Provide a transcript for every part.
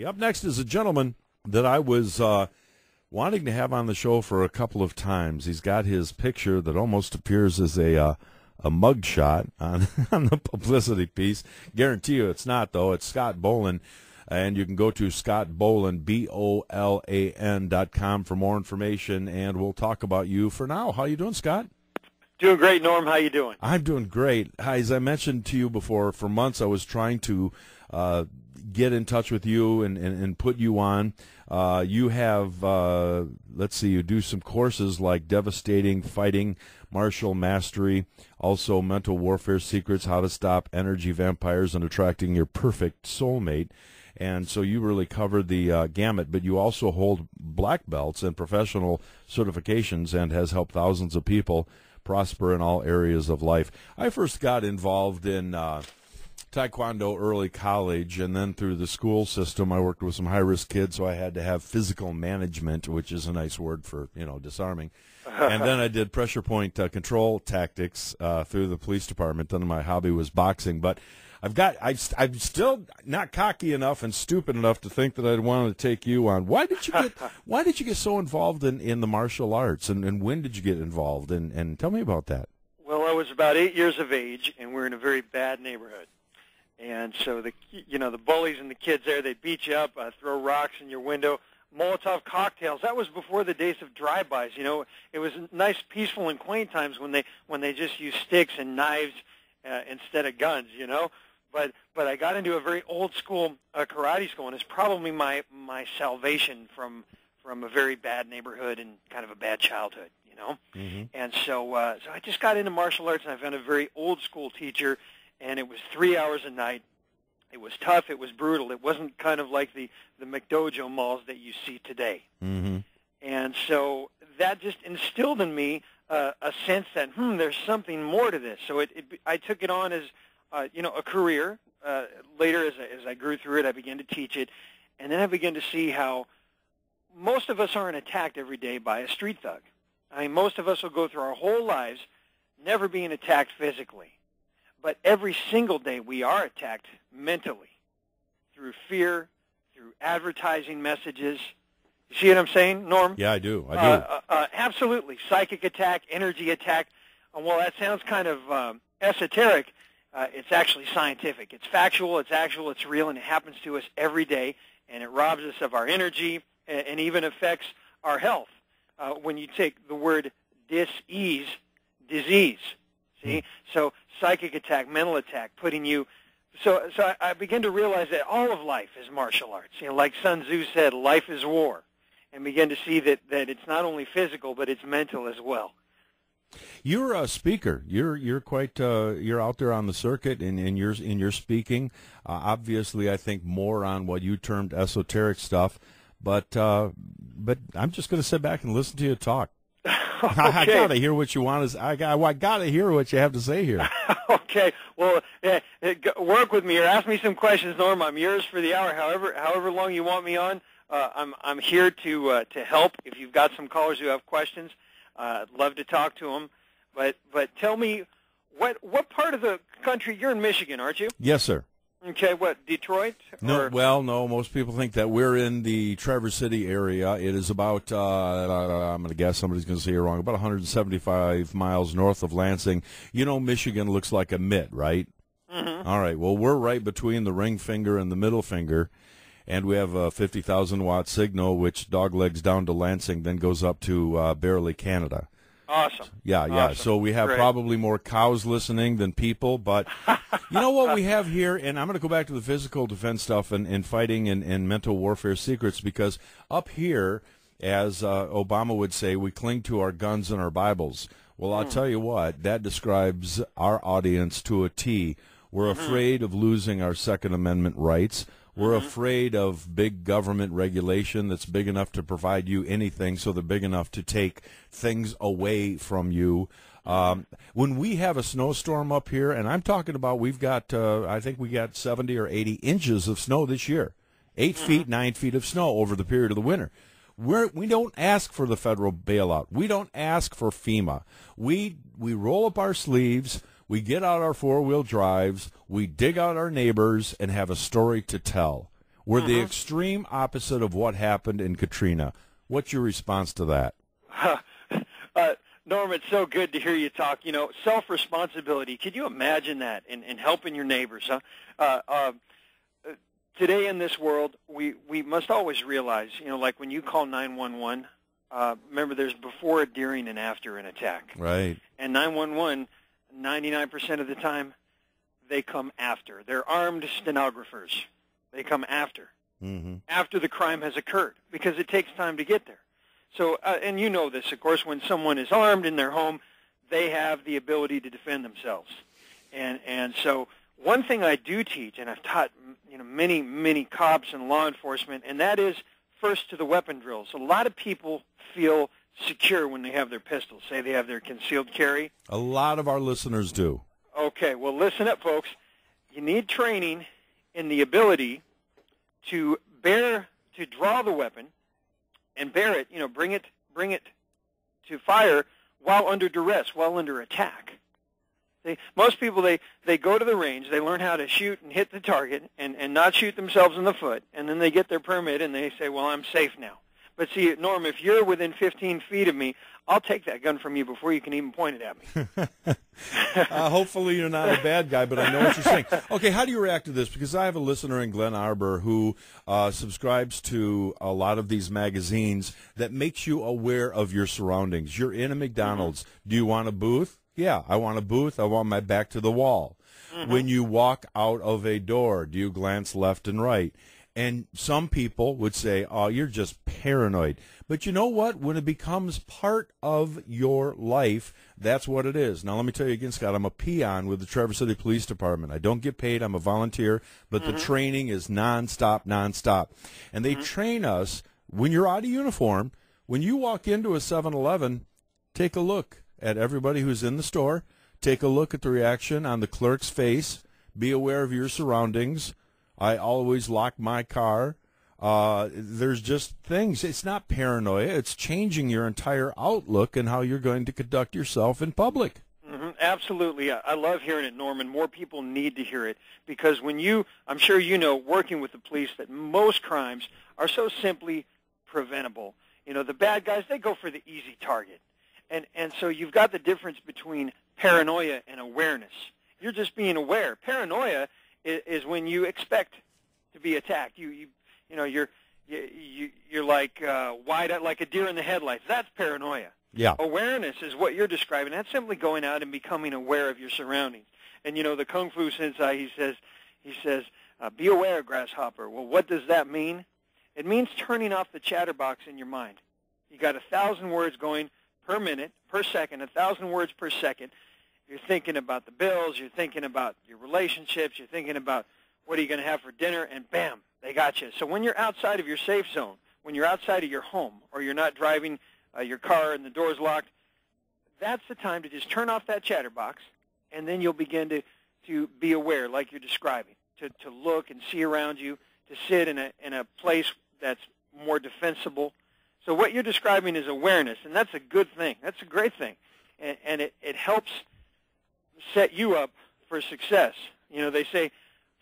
Up next is a gentleman that I was wanting to have on the show for a couple of times. He's got his picture that almost appears as a mug shot on, on the publicity piece. Guarantee you it's not, though. It's Scott Bolan, and you can go to Scott Bolan, BOLAN.com for more information, and we'll talk about you. For now, how you doing, Scott? Doing great, Norm. How you doing? I'm doing great. As I mentioned to you before, for months I was trying to get in touch with you and put you on. You have, let's see, you do some courses like Devastating Fighting, Martial Mastery, also Mental Warfare Secrets, How to Stop Energy Vampires and Attracting Your Perfect Soulmate. And so you really covered the gamut, but you also hold black belts and professional certifications and has helped thousands of people prosper in all areas of life. I first got involved in Taekwondo early college, and then through the school system I worked with some high-risk kids, so I had to have physical management, which is a nice word for, disarming. And then I did pressure point control tactics through the police department. Then my hobby was boxing, but I'm still not cocky enough and stupid enough to think that I'd want to take you on. Why did you get so involved in the martial arts, and when did you get involved? And tell me about that. Well, I was about 8 years of age, and we're in a very bad neighborhood. And so the bullies and the kids there, they beat you up, throw rocks in your window, Molotov cocktails. That was before the days of drive-bys. It was nice, peaceful, and quaint times when they just used sticks and knives instead of guns. But I got into a very old school karate school, and it's probably my salvation from a very bad neighborhood and kind of a bad childhood. Mm-hmm. And so I just got into martial arts, and I found a very old school teacher. And it was 3 hours a night. It was tough. It was brutal. It wasn't kind of like the McDojo malls that you see today. Mm-hmm. And so that just instilled in me a sense that, there's something more to this. So I took it on as, a career. Later, as I grew through it, I began to teach it. And then I began to see how most of us aren't attacked every day by a street thug. I mean, most of us will go through our whole lives never being attacked physically. But every single day we are attacked mentally through fear, through advertising messages. You see what I'm saying, Norm? Yeah, I do. Absolutely. Psychic attack, energy attack. Well, that sounds kind of esoteric. It's actually scientific. It's factual, it's actual, it's real, and it happens to us every day, and it robs us of our energy and even affects our health. When you take the word dis-ease, disease. See? So psychic attack, mental attack, putting you. So I began to realize that all of life is martial arts. Like Sun Tzu said, life is war, and began to see that it's not only physical but it's mental as well. You're a speaker. You're quite you're out there on the circuit in your speaking. Obviously, I think more on what you termed esoteric stuff, but I'm just going to sit back and listen to you talk. Okay. I gotta hear what you want to. I gotta hear what you have to say here. Okay. Well, work with me or ask me some questions, Norm. I'm yours for the hour. However long you want me on, I'm here to help. If you've got some callers who have questions, I'd love to talk to them. But tell me, what part of the country you're in? Michigan, aren't you? Yes, sir. Okay, what, Detroit? No, well, no, most people think that we're in the Traverse City area. It is about, I'm going to guess somebody's going to say it wrong, about 175 miles north of Lansing. Michigan looks like a mitt, right? Mm-hmm. All right, well, we're right between the ring finger and the middle finger, and we have a 50,000-watt signal, which doglegs down to Lansing, then goes up to Barely, Canada. Awesome. Yeah. Awesome. So we have probably more cows listening than people, but you know what we have here, and I'm going to go back to the physical defense stuff and fighting and mental warfare secrets, because up here, as Obama would say, we cling to our guns and our Bibles. Well, I'll tell you what, that describes our audience to a T. We're afraid of losing our Second Amendment rights. We're afraid of big government regulation that's big enough to provide you anything, so they're big enough to take things away from you. When we have a snowstorm up here, and I'm talking about we've got, I think we got 70 or 80 inches of snow this year, 8 feet, 9 feet of snow over the period of the winter. We don't ask for the federal bailout. We don't ask for FEMA. We roll up our sleeves. We get out our four-wheel drives, we dig out our neighbors, and have a story to tell. were the extreme opposite of what happened in Katrina. What's your response to that? Norm, it's so good to hear you talk. Self-responsibility. Could you imagine that in helping your neighbors? Today in this world, we must always realize, like when you call 911, remember there's before, during, and after an attack. Right. And 911, 99% of the time, they come after. They're armed stenographers. They come after. After the crime has occurred, because it takes time to get there. So, and you know this, of course, when someone is armed in their home, they have the ability to defend themselves. And so one thing I do teach, and I've taught many cops and law enforcement, and that is first to the weapon drills. A lot of people feel secure when they have their pistols. Say they have their concealed carry. A lot of our listeners do. Okay, well, listen up, folks. You need training in the ability to draw the weapon and bear it, bring it to fire while under duress, while under attack. Most people, they go to the range, they learn how to shoot and hit the target and not shoot themselves in the foot, and then they get their permit and they say, well, I'm safe now. But see, Norm, if you're within 15 feet of me, I'll take that gun from you before you can even point it at me. Hopefully you're not a bad guy, but I know what you're saying. Okay, how do you react to this? Because I have a listener in Glen Arbor who subscribes to a lot of these magazines that makes you aware of your surroundings. You're in a McDonald's. Do you want a booth? Yeah, I want a booth. I want my back to the wall. When you walk out of a door, do you glance left and right? And some people would say, oh, you're just paranoid. But you know what? When it becomes part of your life, that's what it is. Now, let me tell you again, Scott, I'm a peon with the Traverse City Police Department. I don't get paid. I'm a volunteer. But the training is nonstop. And they train us, when you're out of uniform, when you walk into a 7-Eleven, take a look at everybody who's in the store. Take a look at the reaction on the clerk's face. Be aware of your surroundings. I always lock my car. There's just things. It's not paranoia. It's changing your entire outlook and how you're going to conduct yourself in public. Absolutely. I love hearing it, Norman. More people need to hear it because I'm sure you know, working with the police, that most crimes are so simply preventable. The bad guys, they go for the easy target. And so you've got the difference between paranoia and awareness. You're just being aware. Paranoia is when you expect to be attacked. You're like wide like a deer in the headlights. That's paranoia. Yeah. Awareness is what you're describing. That's simply going out and becoming aware of your surroundings. And the Kung Fu Sensei, he says, be aware, grasshopper. Well, what does that mean? It means turning off the chatterbox in your mind. You got 1,000 words going per minute, per second, 1,000 words per second. You're thinking about the bills, you're thinking about your relationships, you're thinking about what are you going to have for dinner, and bam, they got you. So when you're outside of your safe zone, when you're outside of your home, or you're not driving your car and the door's locked, that's the time to just turn off that chatterbox, and then you'll begin to be aware, like you're describing, to look and see around you, to sit in a place that's more defensible. So what you're describing is awareness, and that's a good thing. That's a great thing, and it helps set you up for success. They say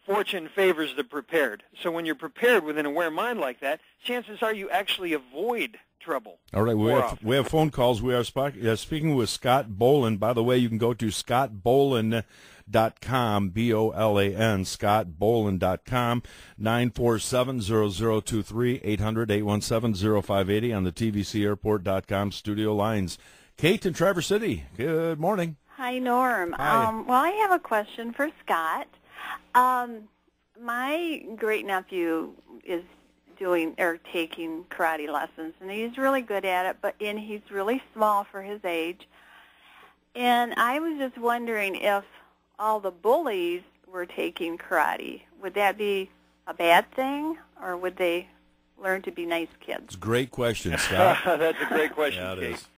fortune favors the prepared. So when you're prepared with an aware mind like that, chances are you actually avoid trouble. All right, we have phone calls. We are speaking with Scott Bolan. By the way, you can go to scottbolan.com, Bolan, scottbolan.com, 947-0023, 800-817-0580 on the tvcairport.com studio lines. Kate in Traverse City, good morning. Hi, Norm. Hi. Well, I have a question for Scott. My great-nephew is taking karate lessons, and he's really good at it, and he's really small for his age. And I was just wondering if all the bullies were taking karate. Would that be a bad thing, or would they learn to be nice kids? It's a great question, Scott. That's a great question, Yeah, it Kate. is.